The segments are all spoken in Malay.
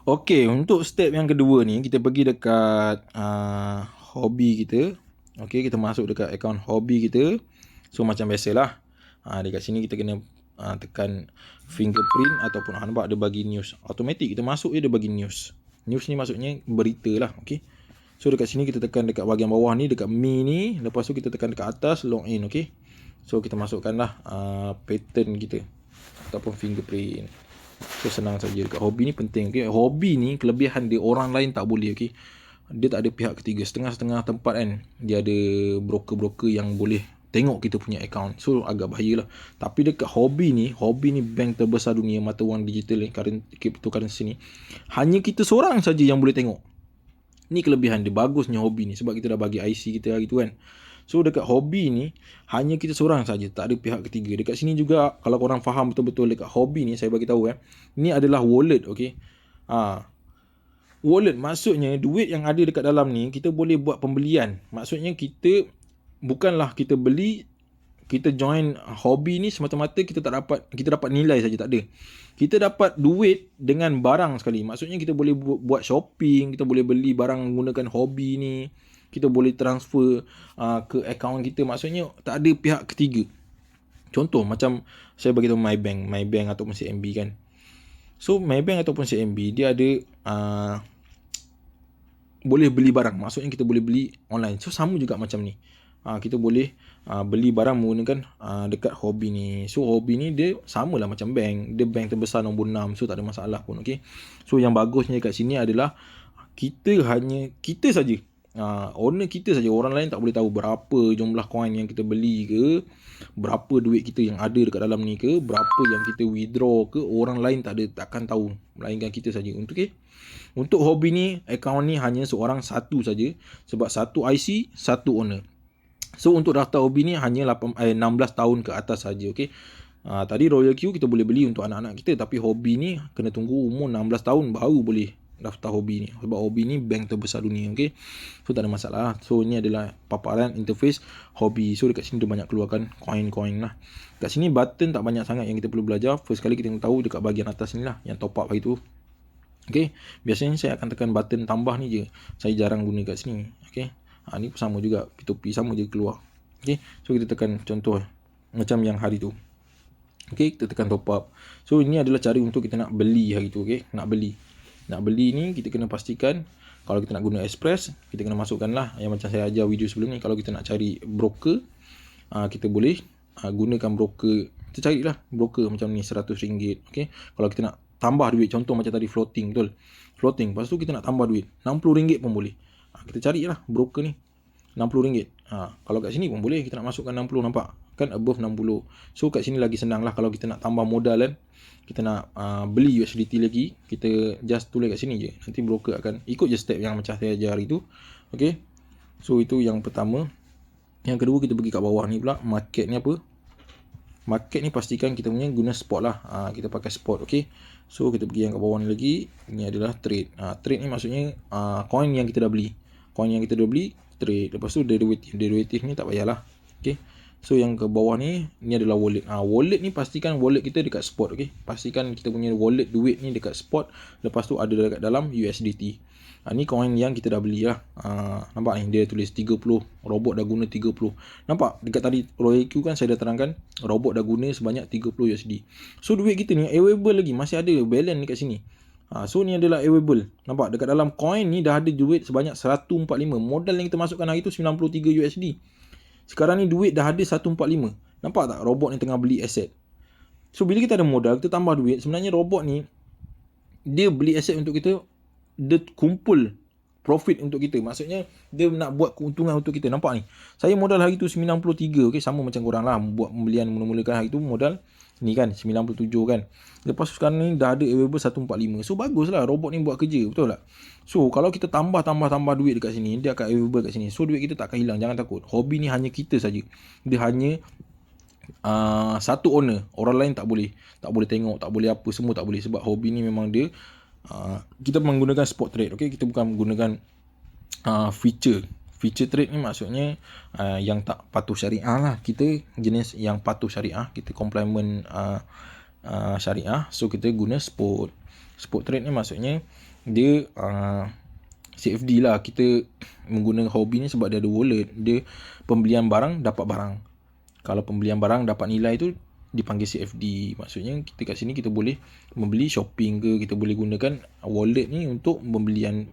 Okey, untuk step yang kedua ni, kita pergi dekat hobi kita. Okey, kita masuk dekat akaun hobi kita. So, macam biasalah. Dekat sini kita kena tekan fingerprint ataupun nampak dia bagi news. Automatic kita masuk je dia bagi news. News ni maksudnya berita lah. Okey. So, dekat sini kita tekan dekat bahagian bawah ni, dekat me ni. Lepas tu kita tekan dekat atas, login. Okey. So, kita masukkanlah pattern kita ataupun fingerprint. So senang saja. Dekat hobi ni penting, okay? Hobi ni kelebihan dia orang lain tak boleh, okay? Dia tak ada pihak ketiga. Setengah-setengah tempat kan, dia ada broker-broker yang boleh tengok kita punya account. So agak bahaya lah. Tapi dekat hobi ni bank terbesar dunia mata wang digital ni, cryptocurrency ni, hanya kita seorang saja yang boleh tengok. Ni kelebihan dia, bagusnya hobi ni. Sebab kita dah bagi IC kita hari tu kan. So dekat hobi ni hanya kita seorang saja, tak ada pihak ketiga. Dekat sini juga kalau korang faham betul-betul dekat hobi ni, saya bagi tahu ni adalah wallet, okey. Wallet maksudnya duit yang ada dekat dalam ni kita boleh buat pembelian. Maksudnya kita bukanlah kita beli, kita join hobi ni semata-mata kita dapat nilai saja, tak ada. Kita dapat duit dengan barang sekali. Maksudnya kita boleh buat shopping, kita boleh beli barang menggunakan hobi ni. Kita boleh transfer ke akaun kita. Maksudnya tak ada pihak ketiga. Contoh macam saya bagi tahu MyBank ataupun CMB kan. So MyBank ataupun CMB dia ada boleh beli barang. Maksudnya kita boleh beli online. So sama juga macam ni. Kita boleh beli barang menggunakan dekat hobi ni. So hobi ni dia samalah macam bank. Dia bank terbesar nombor 6. So tak ada masalah pun, okay. So yang bagusnya kat sini adalah kita saja, owner kita saja. Orang lain tak boleh tahu berapa jumlah coin yang kita beli ke, berapa duit kita yang ada dekat dalam ni ke, berapa yang kita withdraw ke. Orang lain takkan tahu, melainkan kita saja. Untuk hobi ni, akaun ni hanya seorang satu saja, sebab satu IC, satu owner. So untuk daftar hobi ni hanya 16 tahun ke atas saja, okey. Tadi Royal Q kita boleh beli untuk anak-anak kita, tapi hobi ni kena tunggu umur 16 tahun baru boleh daftar hobi ni. Sebab hobi ni bank terbesar dunia, okey. So tak ada masalah. So ni adalah paparan interface hobi. So dekat sini dia banyak keluarkan koin-koin lah. Dekat sini button tak banyak sangat yang kita perlu belajar. First kali kita tahu dekat bahagian atas ni lah, yang top up hari tu. Okey, biasanya saya akan tekan button tambah ni je. Saya jarang guna kat sini. Okey. Ni pun sama juga, P2P sama je keluar. Okey. So kita tekan contoh macam yang hari tu. Okey, kita tekan top up. So ini adalah cara untuk kita nak beli hari tu, okey. Nak beli ni kita kena pastikan kalau kita nak guna Express, kita kena masukkanlah yang macam saya ajar video sebelum ni. Kalau kita nak cari broker, kita boleh gunakan broker. Kita carilah broker macam ni RM100, okey. Kalau kita nak tambah duit, contoh macam tadi floating, betul. Floating, lepas tu kita nak tambah duit RM60 pun boleh. Kita carilah broker ni RM60. Kalau kat sini pun boleh, kita nak masukkan 60, nampak kan, above 60. So kat sini lagi senang lah. Kalau kita nak tambah modal kan, kita nak beli USDT lagi, kita just tulis kat sini je. Nanti broker akan ikut je step yang macam saya ajar hari tu. Okay, so itu yang pertama. Yang kedua, kita pergi kat bawah ni pula. Market ni apa? Market ni pastikan kita punya guna spot lah. Kita pakai spot, okay. So kita pergi yang kat bawah ni lagi. Ini adalah trade. Trade ni maksudnya coin yang kita dah beli. Coin yang kita dah beli, trade. Lepas tu derivative. Derivative ni tak payahlah. Okay. So yang ke bawah ni adalah wallet. Wallet ni pastikan wallet kita dekat spot, okay. Pastikan kita punya wallet duit ni dekat spot. Lepas tu ada dekat dalam USDT. Ni coin yang kita dah beli lah. Nampak ni dia tulis 30. Robot dah guna 30. Nampak dekat tadi Royal Q kan saya dah terangkan, robot dah guna sebanyak 30 USD. So duit kita ni available lagi, masih ada balance dekat sini. So ni adalah available. Nampak dekat dalam coin ni dah ada duit sebanyak 145. Modal yang kita masukkan hari tu 93 USD. Sekarang ni duit dah ada 145. Nampak tak robot ni tengah beli aset. So bila kita ada modal, kita tambah duit, sebenarnya robot ni dia beli aset untuk kita, dia kumpul profit untuk kita. Maksudnya dia nak buat keuntungan untuk kita. Nampak ni, saya modal hari tu 93, okay? Sama macam korang lah, buat pembelian mula-mulakan hari tu modal ni kan 97 kan. Lepas sekarang ni dah ada available 145. So bagus lah robot ni buat kerja, betul tak? So kalau kita tambah duit dekat sini, dia akan available kat sini. So duit kita tak akan hilang, jangan takut. Hobi ni hanya kita saja. Dia hanya satu owner. Orang lain tak boleh tengok, tak boleh apa, semua tak boleh. Sebab hobi ni memang dia kita menggunakan spot trade, okay? Kita bukan menggunakan feature trade ni maksudnya yang tak patuh syariah lah. Kita jenis yang patuh syariah, kita complement syariah. So kita guna spot. Spot trade ni maksudnya dia CFD lah. Kita menggunakan hobi ni sebab dia ada wallet. Dia pembelian barang dapat barang. Kalau pembelian barang dapat nilai tu dipanggil CFD. Maksudnya kita kat sini kita boleh membeli shopping ke, kita boleh gunakan wallet ni untuk pembelian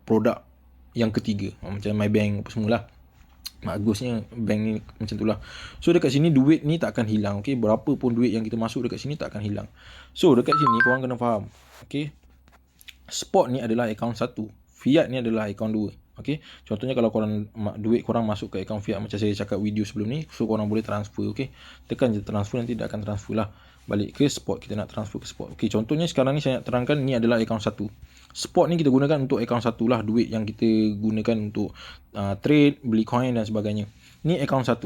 produk yang ketiga. Macam MyBank apa semualah. Bagusnya bank ni macam tu lah. So dekat sini duit ni tak akan hilang. Okay, berapa pun duit yang kita masuk dekat sini tak akan hilang. So dekat sini korang kena faham. Okay, spot ni adalah akaun 1. Fiat ni adalah akaun 2. Okay, contohnya kalau korang duit korang masuk ke akaun fiat macam saya cakap video sebelum ni, so korang boleh transfer. Okay, tekan je transfer, nanti dia akan transfer lah balik ke spot. Kita nak transfer ke spot. Okay, contohnya sekarang ni saya nak terangkan ni adalah akaun 1. Spot ni kita gunakan untuk akaun 1 lah. Duit yang kita gunakan untuk trade, beli coin dan sebagainya. Ni akaun 1.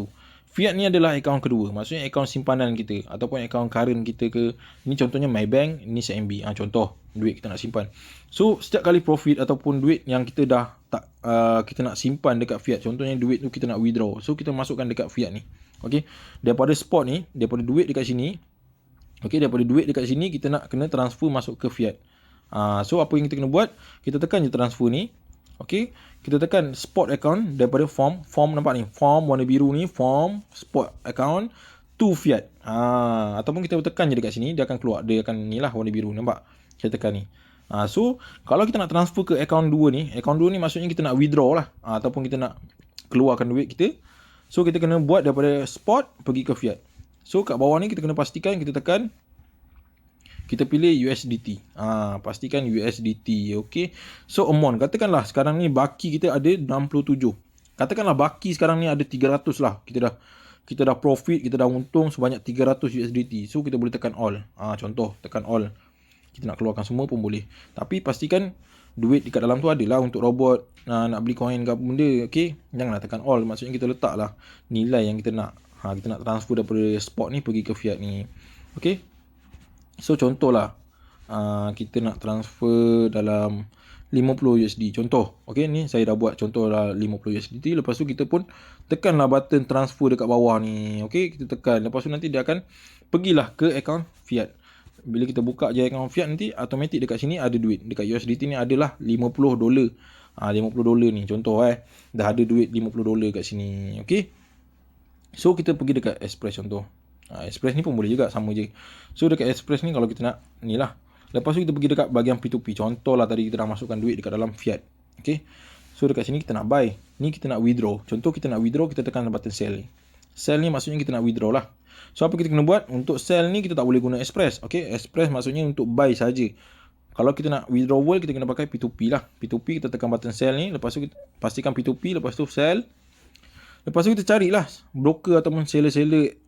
Fiat ni adalah akaun kedua. Maksudnya akaun simpanan kita ataupun akaun current kita ke. Ni contohnya MyBank, ni CMB. Contoh duit kita nak simpan. So setiap kali profit ataupun duit yang kita dah tak kita nak simpan dekat fiat. Contohnya duit tu kita nak withdraw. So kita masukkan dekat fiat ni. Okey. Daripada spot ni, daripada duit dekat sini. Okey, daripada duit dekat sini kita nak kena transfer masuk ke fiat. So apa yang kita kena buat? Kita tekan je transfer ni. Okey, kita tekan spot account daripada form nampak ni, form warna biru ni, form spot account to fiat. Ataupun kita tekan je dekat sini, dia akan keluar, dia akan ni lah warna biru, nampak? Saya tekan ni. So kalau kita nak transfer ke account 2 ni, account 2 ni maksudnya kita nak withdraw lah, ataupun kita nak keluarkan duit kita. So kita kena buat daripada spot pergi ke fiat. So kat bawah ni kita kena pastikan kita tekan, kita pilih USDT. Pastikan USDT. Okay. So amount. Katakanlah sekarang ni baki kita ada 67. Katakanlah baki sekarang ni ada 300 lah. Kita dah profit, kita dah untung sebanyak 300 USDT. So kita boleh tekan all. Contoh tekan all. Kita nak keluarkan semua pun boleh. Tapi pastikan duit dekat dalam tu adalah untuk robot. Nak beli coin ke apa benda. Okay. Janganlah tekan all. Maksudnya kita letaklah nilai yang kita nak. Kita nak transfer daripada spot ni pergi ke fiat ni. Okay. So contohlah kita nak transfer dalam 50 USD. Contoh. Okay, ni saya dah buat contoh lah 50 USDT. Lepas tu kita pun tekanlah button transfer dekat bawah ni. Okay, kita tekan. Lepas tu nanti dia akan pergilah ke akaun fiat. Bila kita buka je akaun fiat nanti automatik dekat sini ada duit. Dekat USDT ni adalah $50. $50 ni contoh dah ada duit $50 kat sini. Okay. So kita pergi dekat Express contoh. Express ni pun boleh juga, sama je. So dekat Express ni kalau kita nak ni lah. Lepas tu kita pergi dekat bahagian P2P. Contoh lah tadi kita dah masukkan duit dekat dalam fiat. Okay. So dekat sini kita nak buy. Ni kita nak withdraw. Contoh kita nak withdraw, kita tekan button sell. Sell ni maksudnya kita nak withdraw lah. So apa kita kena buat? Untuk sell ni kita tak boleh guna Express. Okay. Express maksudnya untuk buy saja. Kalau kita nak withdrawal, kita kena pakai P2P lah. P2P kita tekan button sell ni. Lepas tu kita pastikan P2P. Lepas tu sell. Lepas tu kita carilah broker ataupun seller-seller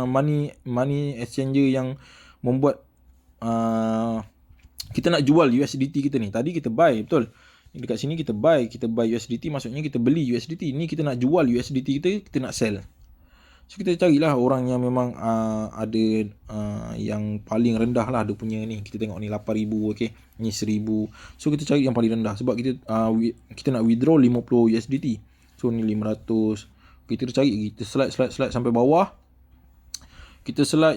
money exchanger yang membuat kita nak jual USDT kita ni. Tadi kita buy, betul. Dekat sini kita buy USDT, maksudnya kita beli USDT. Ni kita nak jual USDT kita nak sell. So kita carilah orang yang memang ada yang paling rendah lah dia punya ni. Kita tengok ni 8,000, okey. Ni 1,000. So kita cari yang paling rendah sebab kita nak withdraw 50 USDT. So ni 500. Kita cari, kita slide sampai bawah. Kita slide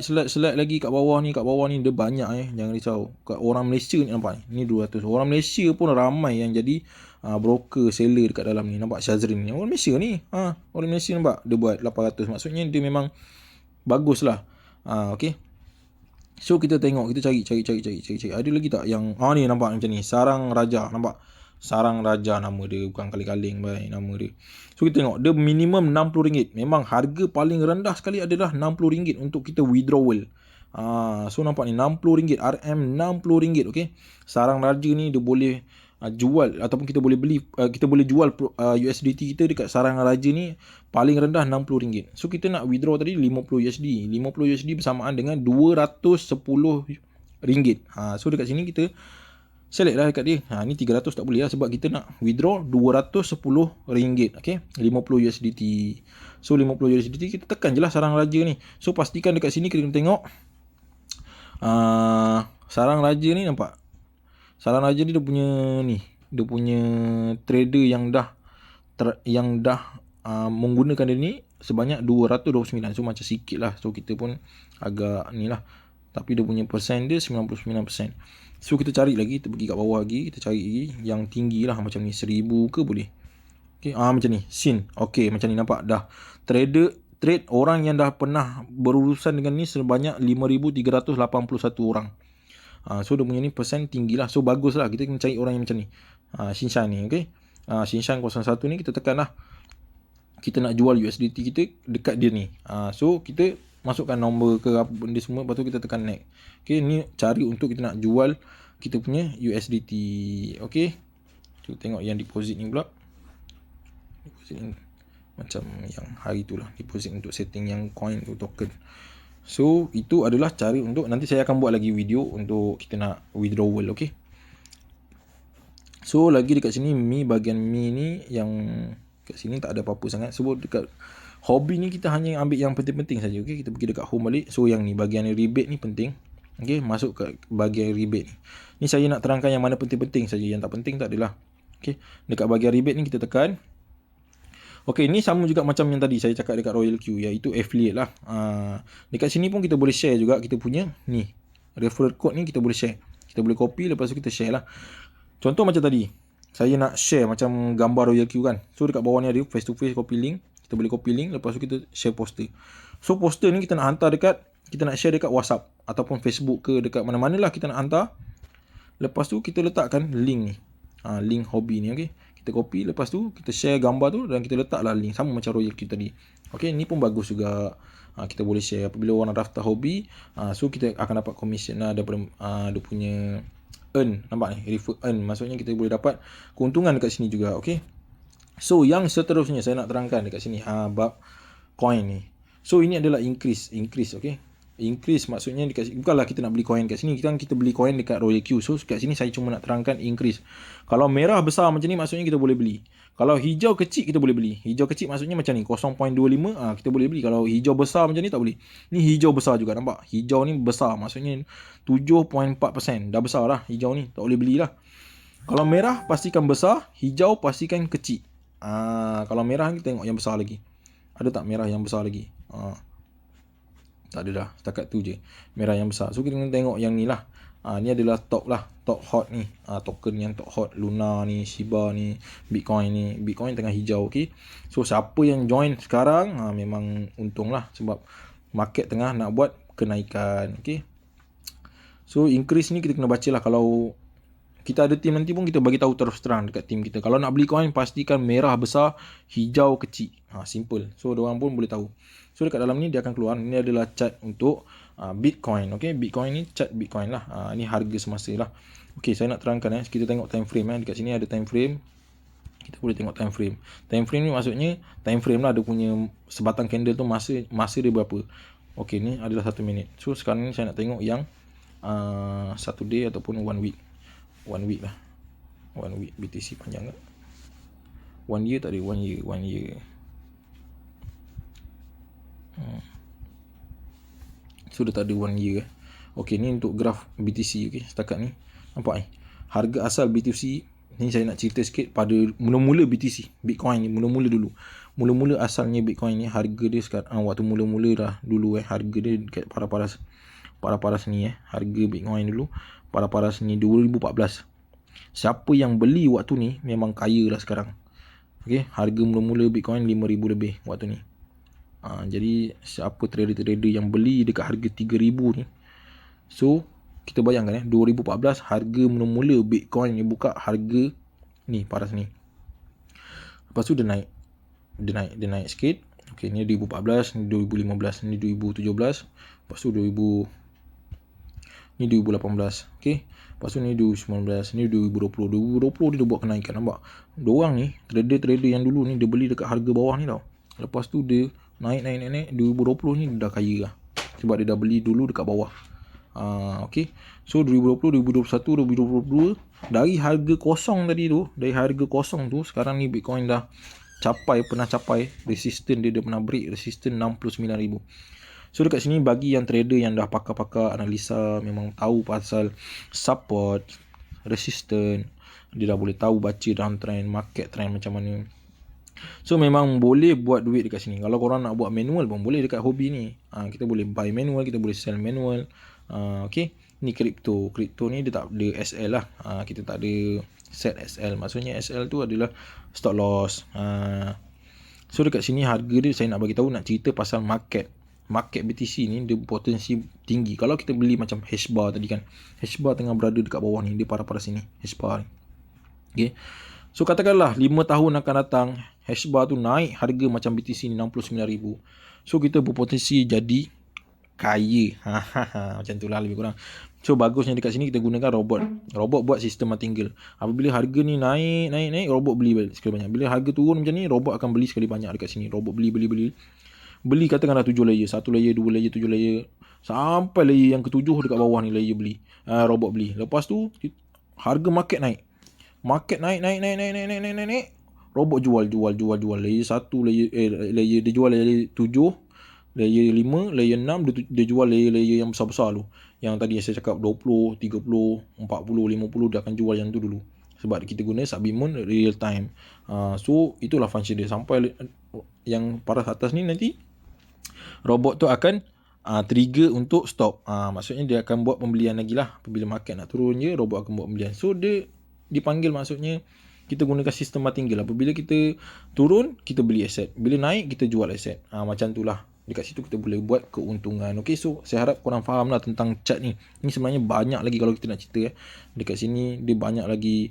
lagi kat bawah ni dia banyak jangan risau. Kat orang Malaysia ni nampak ni 200. Orang Malaysia pun ramai yang jadi broker seller dekat dalam ni. Nampak Syazrin ni orang Malaysia ni. Orang Malaysia nampak dia buat 800. Maksudnya dia memang baguslah. Okey. So kita tengok, kita cari. Ada lagi tak yang ni nampak macam ni, Sarang Raja, nampak? Sarang Raja nama dia, bukan kaling-kaling baik nama dia. So kita tengok dia minimum RM60. Memang harga paling rendah sekali adalah RM60 untuk kita withdrawal. So nampak ni RM60, RM60, okey. Sarang Raja ni dia boleh jual ataupun kita boleh beli, kita boleh jual USDT kita dekat Sarang Raja ni paling rendah RM60. So kita nak withdraw tadi 50 USD. 50 USD bersamaan dengan RM210. So dekat sini kita select lah dekat dia. Ni 300 tak boleh lah sebab kita nak withdraw RM210. Okay. 50 USDT. So 50 USDT kita tekan je lah Sarang Raja ni. So pastikan dekat sini kita kena tengok Sarang Raja ni, nampak? Sarang Raja ni dia punya trader yang dah menggunakan dia ni sebanyak 229. So macam sikit lah. So kita pun agak ni lah. Tapi dia punya persen dia 99%. So kita cari lagi, kita pergi kat bawah lagi, kita cari lagi yang tinggi lah macam ni, 1000 ke boleh. Okay, macam ni, sin. Okay, macam ni nampak dah. Trade orang yang dah pernah berurusan dengan ni sebanyak 5,381 orang. So dia punya ni persen tinggi lah. So bagus lah, kita kena cari orang yang macam ni. Shinshan ni, okay. Shinshan 01 ni kita tekan lah. Kita nak jual USDT kita dekat dia ni. So kita masukkan nombor ke apa benda semua, lepas tu kita tekan next. Okay, ni cari untuk kita nak jual kita punya USDT. Okay, kita tengok yang deposit ni pula. Deposit ni macam yang hari tu lah, deposit untuk setting yang coin tu, token. So itu adalah cara untuk, nanti saya akan buat lagi video untuk kita nak withdrawal. Okay, so lagi dekat sini bagian Mi ni yang kat sini tak ada apa-apa sangat. Sebab dekat hobi ni kita hanya ambil yang penting-penting saja. Okay, kita pergi dekat home balik. So yang ni bagian rebate ni penting. Okay, masuk ke bagian rebate ni. Ni saya nak terangkan yang mana penting-penting saja, yang tak penting tak adalah. Okay, dekat bagian rebate ni kita tekan. Okay, ni sama juga macam yang tadi saya cakap dekat Royal Q, iaitu affiliate lah. Dekat sini pun kita boleh share juga kita punya ni referral code ni, kita boleh share. Kita boleh copy, lepas tu kita share lah. Contoh macam tadi, saya nak share macam gambar Royal Q kan. So dekat bawah ni ada face to face copy link. Kita boleh copy link, lepas tu kita share poster. So poster ni kita nak hantar kita nak share dekat WhatsApp ataupun Facebook ke, dekat mana-mana lah kita nak hantar. Lepas tu kita letakkan link ni. Link hobi ni, okay. Kita copy, lepas tu kita share gambar tu dan kita letaklah link, sama macam Royal Q tadi. Okay, ni pun bagus juga. Kita boleh share apabila orang daftar hobi. So kita akan dapat commission lah daripada dia punya earn. Nampak ni, refer earn. Maksudnya kita boleh dapat keuntungan dekat sini juga. Okay, so yang seterusnya saya nak terangkan dekat sini, bab coin ni. So ini adalah increase, okay. Increase maksudnya bukanlah kita nak beli coin kat sini, kita beli coin dekat Royal Q. So kat sini saya cuma nak terangkan increase. Kalau merah besar macam ni maksudnya kita boleh beli. Kalau hijau kecil kita boleh beli. Hijau kecil maksudnya macam ni 0.25, kita boleh beli. Kalau hijau besar macam ni tak boleh. Ni hijau besar juga, nampak? Hijau ni besar maksudnya 7.4%. Dah besar lah hijau ni, tak boleh belilah. Kalau merah pastikan besar, hijau pastikan kecil. Kalau merah kita tengok yang besar lagi. Ada tak merah yang besar lagi? Tak ada dah, setakat tu je merah yang besar. So kita kena tengok yang ni lah. Ni adalah top lah, top hot ni. Token yang top hot, Luna ni, Shiba ni, Bitcoin ni. Bitcoin tengah hijau, okay. So siapa yang join sekarang, memang untung lah, sebab market tengah nak buat kenaikan, okay. So increase ni kita kena baca lah. Kalau kita ada team nanti pun kita bagi tahu terus terang dekat team kita. Kalau nak beli coin pastikan merah besar, hijau kecil. Simple. So diorang pun boleh tahu. So dekat dalam ni dia akan keluar. Ini adalah chart untuk Bitcoin. Okay, Bitcoin ni chart Bitcoin lah. Ni harga semasa lah. Okay, saya nak terangkan kita tengok time frame. Dekat sini ada time frame. Kita boleh tengok time frame. Time frame ni maksudnya time frame lah, dia punya sebatang candle tu masa dia berapa. Okay, ni adalah 1 minit. So sekarang ni saya nak tengok yang 1 day ataupun 1 week. 1 week lah. 1 week BTC panjang tak? 1 year tak ada. 1 year. So dia tak ada 1 year. Okay, ni untuk graf BTC. Okay, setakat ni nampak ni harga asal BTC ni. Saya nak cerita sikit pada mula-mula BTC, Bitcoin ni mula-mula dulu. Mula-mula asalnya Bitcoin ni harga dia sekarang, waktu mula-mula dah dulu harga dia dekat paras ni harga Bitcoin dulu paras ni 2014. Siapa yang beli waktu ni memang kaya lah sekarang. Okay, harga mula-mula Bitcoin 5,000 lebih waktu ni. Jadi siapa trader-trader yang beli dekat harga 3,000 ni, so kita bayangkan 2014 harga mula-mula Bitcoin ni buka harga ni paras ni. Lepas tu dia naik sikit. Okay, ni 2014, ni 2015, ni 2017, lepas tu ni 2018. Okay, lepas tu ni 2019, ni 2020. 2020 dia buat kenaikan, nampak? Diorang ni trader-trader yang dulu ni dia beli dekat harga bawah ni tau. Lepas tu dia naik 2020 ni dia dah kaya lah, sebab dia dah beli dulu dekat bawah. Okay, so 2020, 2021, 2022 dari harga kosong tadi tu, sekarang ni Bitcoin dah pernah capai resistance dia pernah break resistance 69,000. So dekat sini bagi yang trader yang dah pakar-pakar analisa, memang tahu pasal support, resistance, dia dah boleh tahu baca downtrend, market trend macam mana. So memang boleh buat duit dekat sini. Kalau korang nak buat manual pun boleh dekat hobi ni. Kita boleh buy manual, kita boleh sell manual. Okay, ni kripto ni dia tak ada SL lah. Kita tak ada set SL, maksudnya SL tu adalah stop loss. So dekat sini harga dia saya nak bagi tahu, nak cerita pasal market BTC ni dia potensi tinggi. Kalau kita beli macam Hashbar tadi kan, Hashbar tengah berada dekat bawah ni, dia parah-parah sini Hashbar ni. Okay, so katakanlah 5 tahun akan datang Hashbar tu naik harga macam BTC ni 69,000. So kita berpotensi jadi kaya. Macam tu lah lebih kurang. So bagusnya dekat sini kita gunakan robot buat sistem martingale. Apabila harga ni naik, robot beli sekali banyak. Bila harga turun macam ni, robot akan beli sekali banyak dekat sini. Robot beli katakanlah 7 layer, 1 layer, 2 layer, 7 layer, sampai layer yang ke-7 dekat bawah ni layer beli. Robot beli. Lepas tu harga market naik. Robot jual. Layer 1, layer dia jual layer 7, layer 5, layer 6, dia jual layer yang besar-besar tu. Yang tadi saya cakap 20, 30, 40, 50, dia akan jual yang tu dulu. Sebab kita guna Submoon real time. So itulah function dia. Sampai yang paras atas ni nanti robot tu akan trigger untuk stop. Maksudnya dia akan buat pembelian lagi lah. Apabila market nak turun je, robot akan buat pembelian. So dia dipanggil, maksudnya kita gunakan sistem martingale. Apabila kita turun, kita beli aset. Bila naik, kita jual aset. Macam tu lah. Dekat situ kita boleh buat keuntungan. Okay, so saya harap korang faham lah tentang chart ni. Ni sebenarnya banyak lagi kalau kita nak cerita. Dekat sini dia banyak lagi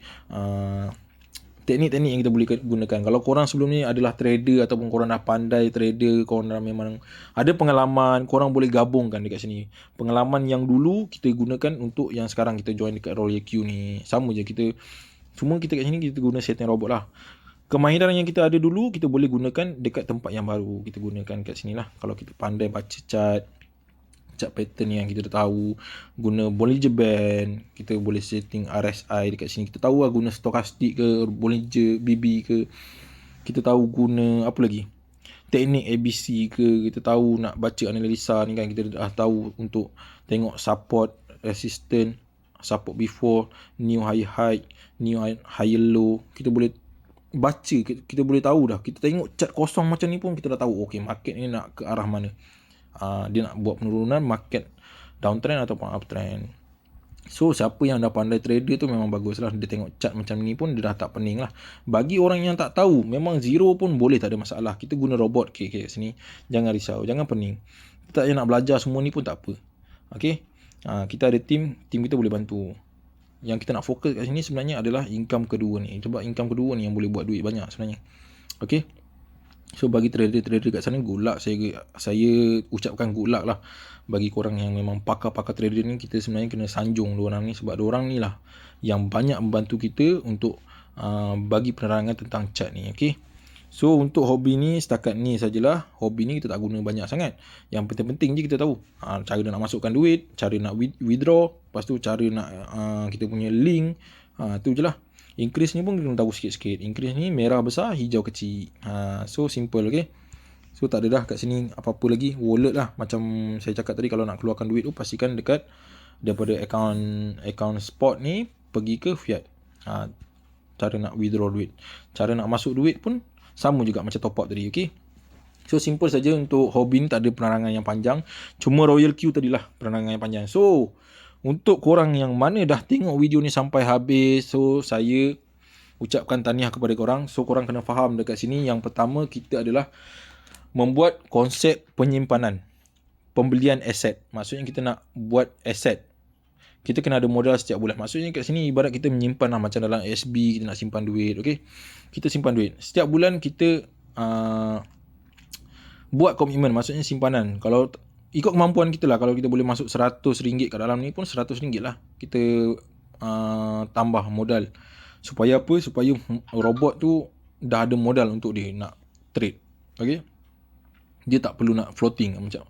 teknik-teknik yang kita boleh gunakan. Kalau korang sebelum ni adalah trader ataupun korang dah pandai trader, korang dah memang ada pengalaman, korang boleh gabungkan dekat sini. Pengalaman yang dulu kita gunakan untuk yang sekarang kita join dekat Royal Q ni. Sama je, semua kita kat sini kita guna setting robot lah. Kemahiran yang kita ada dulu kita boleh gunakan dekat tempat yang baru. Kita gunakan kat sini lah. Kalau kita pandai baca chart pattern yang kita dah tahu, guna Bollinger Band, kita boleh setting RSI dekat sini. Kita tahu lah guna stokastik ke, Bollinger BB ke, kita tahu guna apa lagi, teknik ABC ke, kita tahu nak baca analisa ni kan, kita dah tahu untuk tengok support, resistance, support before, new high, new high low. Kita boleh baca, kita boleh tahu dah. Kita tengok chart kosong macam ni pun kita dah tahu okey market ni nak ke arah mana. Dia nak buat penurunan, market downtrend ataupun uptrend. So siapa yang dah pandai trader tu memang bagus lah. Dia tengok chart macam ni pun dia dah tak pening lah. Bagi orang yang tak tahu, memang zero pun boleh, tak ada masalah. Kita guna robot kat sini. Jangan risau, jangan pening. Kita tak payah nak belajar semua ni pun tak apa. Okay, kita ada tim kita boleh bantu. Yang kita nak fokus kat sini sebenarnya adalah income kedua ni. Sebab income kedua ni yang boleh buat duit banyak sebenarnya. Okay, so bagi trader-trader kat sana, good luck. Saya ucapkan good luck lah. Bagi korang yang memang pakar-pakar trader ni, kita sebenarnya kena sanjung diorang ni. Sebab diorang ni lah yang banyak membantu kita untuk bagi penerangan tentang chart ni. Okay, so untuk hobi ni setakat ni sajalah. Hobi ni kita tak guna banyak sangat. Yang penting-penting je kita tahu cara nak masukkan duit, cara nak withdraw, lepas tu cara nak kita punya link. Tu je lah. Increase ni pun kita tahu sikit-sikit. Increase ni merah besar, hijau kecil. So simple. Okay, so tak ada dah kat sini apa-apa lagi. Wallet lah, macam saya cakap tadi, kalau nak keluarkan duit tu pastikan dekat daripada account spot ni pergi ke fiat. Cara nak withdraw duit, cara nak masuk duit pun sama juga macam top up tadi. Okay, so simple saja. Untuk hobi ni tak ada penerangan yang panjang. Cuma Royal Q tadilah penerangan yang panjang. So untuk korang yang mana dah tengok video ni sampai habis, so saya ucapkan tahniah kepada korang. So korang kena faham dekat sini. Yang pertama kita adalah membuat konsep penyimpanan, pembelian aset. Maksudnya kita nak buat aset, kita kena ada modal setiap bulan. Maksudnya kat sini ibarat kita menyimpan lah, macam dalam SB kita nak simpan duit. Okay, kita simpan duit setiap bulan. Kita buat komitmen, maksudnya simpanan. Kalau ikut kemampuan kita lah. Kalau kita boleh masuk RM100 kat dalam ni pun RM100 lah kita tambah modal. Supaya apa? Supaya robot tu dah ada modal untuk dia nak trade. Okay, dia tak perlu nak floating macam.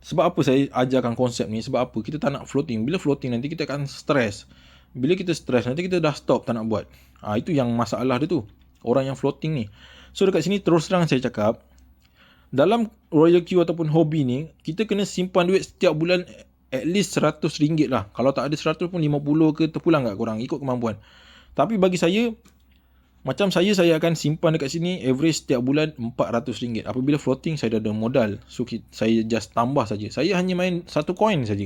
Sebab apa saya ajarkan konsep ni? Sebab apa? Kita tak nak floating. Bila floating nanti kita akan stress. Bila kita stress nanti kita dah stop, tak nak buat. Itu yang masalah dia tu, orang yang floating ni. So dekat sini terus terang saya cakap, dalam Royal Q ataupun hobi ni, kita kena simpan duit setiap bulan at least RM100 lah. Kalau tak ada 100 pun 50 ke, terpulang kat korang, ikut kemampuan. Tapi bagi saya, macam saya akan simpan dekat sini average setiap bulan RM400. Apabila floating saya dah ada modal, so saya just tambah saja. Saya hanya main satu coin saja.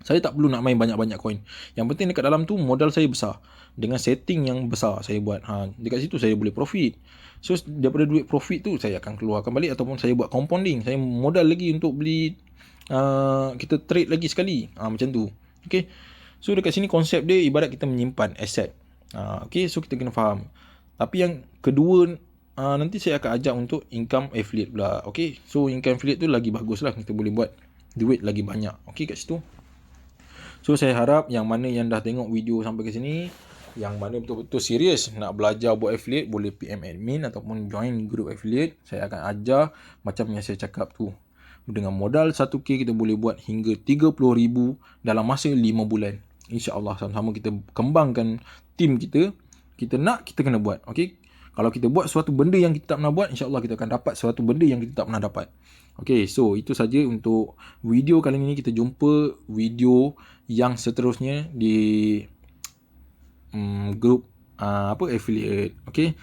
Saya tak perlu nak main banyak-banyak coin. Yang penting dekat dalam tu modal saya besar. Dengan setting yang besar saya buat. Dekat situ saya boleh profit. So daripada duit profit tu saya akan keluarkan balik, ataupun saya buat compounding. Saya modal lagi untuk beli, kita trade lagi sekali. Macam tu. Okay. So dekat sini konsep dia ibarat kita menyimpan aset. Okay, so kita kena faham. Tapi yang kedua, nanti saya akan ajak untuk income affiliate pula. Okay, so income affiliate tu lagi bagus lah. Kita boleh buat duit lagi banyak. Okay, kat situ. So saya harap yang mana yang dah tengok video sampai ke sini, yang mana betul-betul serius nak belajar buat affiliate, boleh PM admin ataupun join group affiliate. Saya akan ajar macam yang saya cakap tu. Dengan modal 1k kita boleh buat hingga 30,000 dalam masa 5 bulan. InsyaAllah sama-sama kita kembangkan tim kita. Kita nak, kita kena buat. Okay? Kalau kita buat suatu benda yang kita tak pernah buat, insyaAllah kita akan dapat suatu benda yang kita tak pernah dapat. Okay, so itu saja untuk video kali ini. Kita jumpa video yang seterusnya di grup affiliate. Okay,